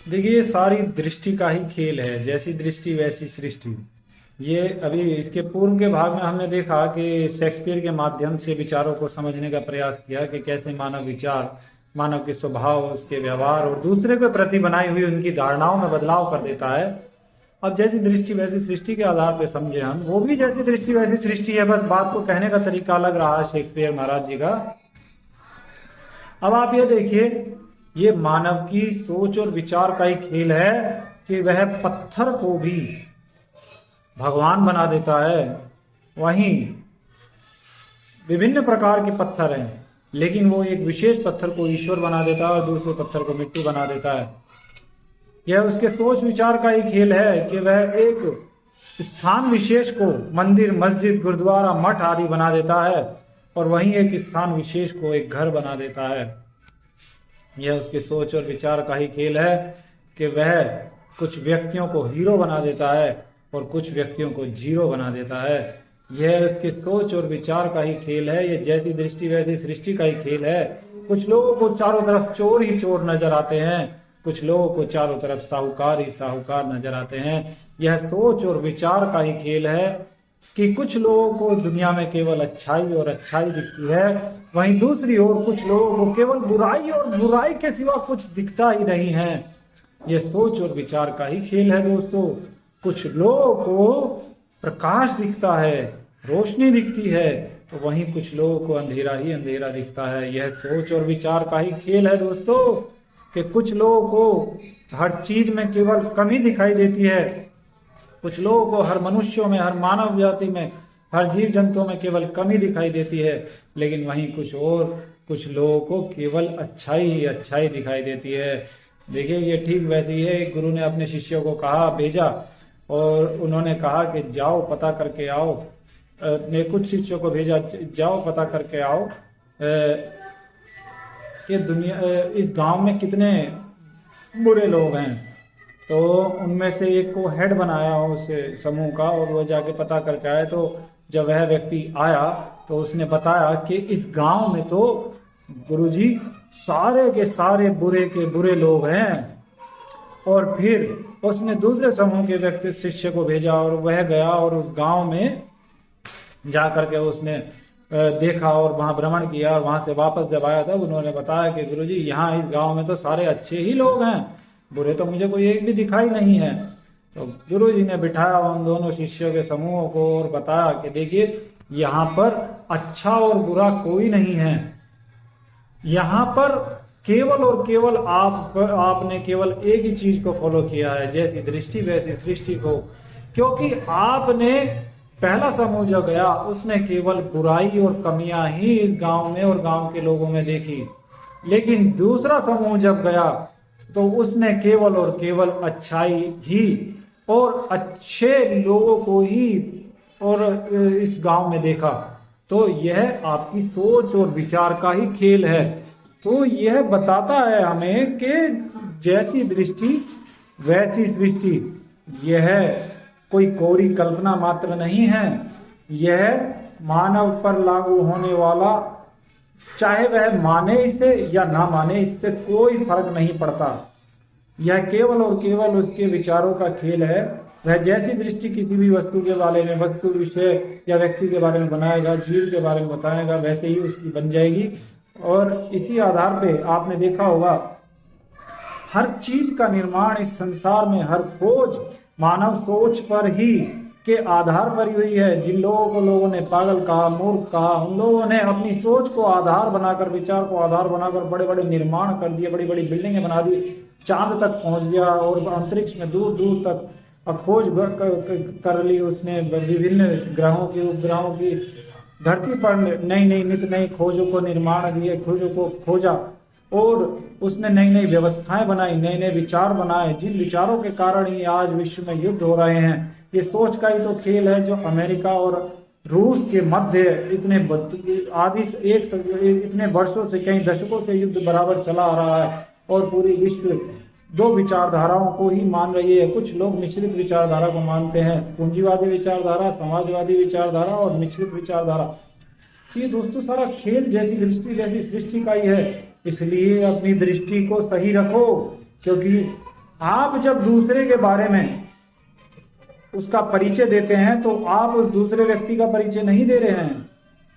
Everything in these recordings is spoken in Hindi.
देखिए, ये सारी दृष्टि का ही खेल है। जैसी दृष्टि वैसी सृष्टि। ये अभी इसके पूर्व के भाग में हमने देखा कि शेक्सपियर के माध्यम से विचारों को समझने का प्रयास किया कि कैसे मानव विचार, मानव के स्वभाव, उसके व्यवहार और दूसरे के प्रति बनाई हुई उनकी धारणाओं में बदलाव कर देता है। अब जैसी दृष्टि वैसी सृष्टि के आधार पर समझे हम, वो भी जैसी दृष्टि वैसी सृष्टि है, बस बात को कहने का तरीका अलग रहा है शेक्सपियर महाराज जी का। अब आप ये देखिए, ये मानव की सोच और विचार का ही खेल है कि वह पत्थर को भी भगवान बना देता है। वहीं विभिन्न प्रकार के पत्थर हैं, लेकिन वो एक विशेष पत्थर को ईश्वर बना देता है और दूसरे पत्थर को मिट्टी बना देता है। यह उसके सोच विचार का ही खेल है कि वह एक स्थान विशेष को मंदिर, मस्जिद, गुरुद्वारा, मठ आदि बना देता है और वहीं एक स्थान विशेष को एक घर बना देता है। यह उसके सोच और विचार का ही खेल है कि वह कुछ व्यक्तियों को हीरो बना देता है और कुछ व्यक्तियों को जीरो बना देता है। यह उसके सोच और विचार का ही खेल है। यह जैसी दृष्टि वैसी सृष्टि का ही खेल है। कुछ लोगों को चारों तरफ चोर ही चोर नजर आते हैं, कुछ लोगों को चारों तरफ साहूकार ही साहूकार नजर आते हैं। यह सोच और विचार का ही खेल है कि कुछ लोगों को दुनिया में केवल अच्छाई और अच्छाई दिखती है, वहीं दूसरी ओर कुछ लोगों को केवल बुराई और बुराई के सिवा कुछ दिखता ही नहीं है। यह सोच और विचार का ही खेल है दोस्तों। कुछ लोगों को प्रकाश दिखता है, रोशनी दिखती है, तो वहीं कुछ लोगों को अंधेरा ही अंधेरा दिखता है। यह सोच और विचार का ही खेल है दोस्तों कि कुछ लोगों को हर चीज में केवल कमी दिखाई देती है, कुछ लोगों को हर मनुष्यों में, हर मानव जाति में, हर जीव जंतुओं में केवल कमी दिखाई देती है, लेकिन वहीं कुछ लोगों को केवल अच्छाई ही अच्छाई दिखाई देती है। देखिए, ये ठीक वैसे ही है। एक गुरु ने अपने शिष्यों को कहा, भेजा, और उन्होंने कहा कि जाओ पता करके आओ। ने कुछ शिष्यों को भेजा, जाओ पता करके आओ कि दुनिया इस गांव में कितने बुरे लोग हैं। तो उनमें से एक को हेड बनाया उस समूह का, और वो जाके पता करके आए। तो जब वह व्यक्ति आया तो उसने बताया कि इस गांव में तो गुरुजी सारे के सारे बुरे के बुरे लोग हैं। और फिर उसने दूसरे समूह के व्यक्ति शिष्य को भेजा और वह गया और उस गांव में जा करके उसने देखा और वहां भ्रमण किया, और वहां से वापस जब आया तब उन्होंने बताया कि गुरुजी यहाँ इस गांव में तो सारे अच्छे ही लोग हैं, बुरे तो मुझे कोई एक भी दिखाई नहीं है। तो गुरुजी ने बिठाया उन दोनों शिष्यों के समूहों को और बताया कि देखिए, यहाँ पर अच्छा और बुरा कोई नहीं है। यहाँ पर केवल और केवल आपने केवल एक ही चीज को फॉलो किया है, जैसी दृष्टि वैसी सृष्टि को। क्योंकि आपने पहला समूह जो गया उसने केवल बुराई और कमियां ही इस गांव में और गांव के लोगों में देखी, लेकिन दूसरा समूह जब गया तो उसने केवल और केवल अच्छाई ही और अच्छे लोगों को ही और इस गांव में देखा। तो यह आपकी सोच और विचार का ही खेल है। तो यह बताता है हमें कि जैसी दृष्टि वैसी सृष्टि, यह कोई कोरी कल्पना मात्र नहीं है। यह मानव पर लागू होने वाला, चाहे वह माने इसे या ना माने, इससे कोई फर्क नहीं पड़ता। यह केवल और केवल उसके विचारों का खेल है। वह जैसी दृष्टि किसी भी वस्तु के बारे में, वस्तु, विषय या व्यक्ति के बारे में बनाएगा, जीव के बारे में बताएगा, वैसे ही उसकी बन जाएगी। और इसी आधार पे आपने देखा होगा, हर चीज का निर्माण इस संसार में, हर खोज मानव सोच पर ही के आधार पर हुई है। जिन लोगों ने पागल कहा, मूर्ख कहा, उन लोगों ने अपनी सोच को आधार बनाकर, विचार को आधार बनाकर बड़े बड़े निर्माण कर दिए, बड़ी बड़ी बिल्डिंगें बना दी, चांद तक पहुंच गया और अंतरिक्ष में दूर दूर तक खोज कर ली उसने। विभिन्न ग्रहों की, उपग्रहों की, धरती पर नई नई नित नई खोजों को निर्माण दिए, खोजों को खोजा, और उसने नई नई व्यवस्थाएं बनाई, नए नए विचार बनाए, जिन विचारों के कारण ही आज विश्व में युद्ध हो रहे हैं। ये सोच का ही तो खेल है जो अमेरिका और रूस के मध्य इतने वर्षों से, कई दशकों से युद्ध बराबर चला आ रहा है, और पूरी विश्व दो विचारधाराओं को ही मान रही है। कुछ लोग मिश्रित विचारधारा को मानते हैं, पूंजीवादी विचारधारा, समाजवादी विचारधारा और मिश्रित विचारधारा। तो ये दोस्तों सारा खेल जैसी दृष्टि वैसी सृष्टि का ही है। इसलिए अपनी दृष्टि को सही रखो, क्योंकि आप जब दूसरे के बारे में उसका परिचय देते हैं तो आप उस दूसरे व्यक्ति का परिचय नहीं दे रहे हैं।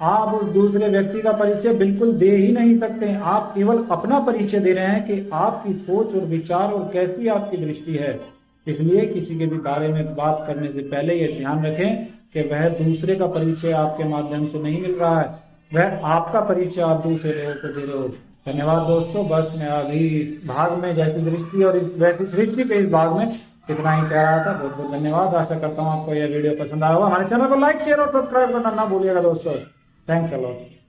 आप उस दूसरे व्यक्ति का परिचय बिल्कुल दे ही नहीं सकते। आप केवल अपना परिचय दे रहे हैं कि आपकी सोच और विचार और कैसी आपकी दृष्टि है। इसलिए किसी के भी बारे में बात करने से पहले ये ध्यान रखें कि वह दूसरे का परिचय आपके माध्यम से नहीं मिल रहा है, वह आपका परिचय आप दूसरे लोगों को दे रहे हो। धन्यवाद दोस्तों। बस मैं अभी इस भाग में जैसी दृष्टि और वैसी सृष्टि के इस भाग में इतना ही कह रहा था। बहुत बहुत धन्यवाद। आशा करता हूँ आपको यह वीडियो पसंद आया होगा। हमारे चैनल को लाइक शेयर और सब्सक्राइब करना ना भूलिएगा दोस्तों। Thanks a lot.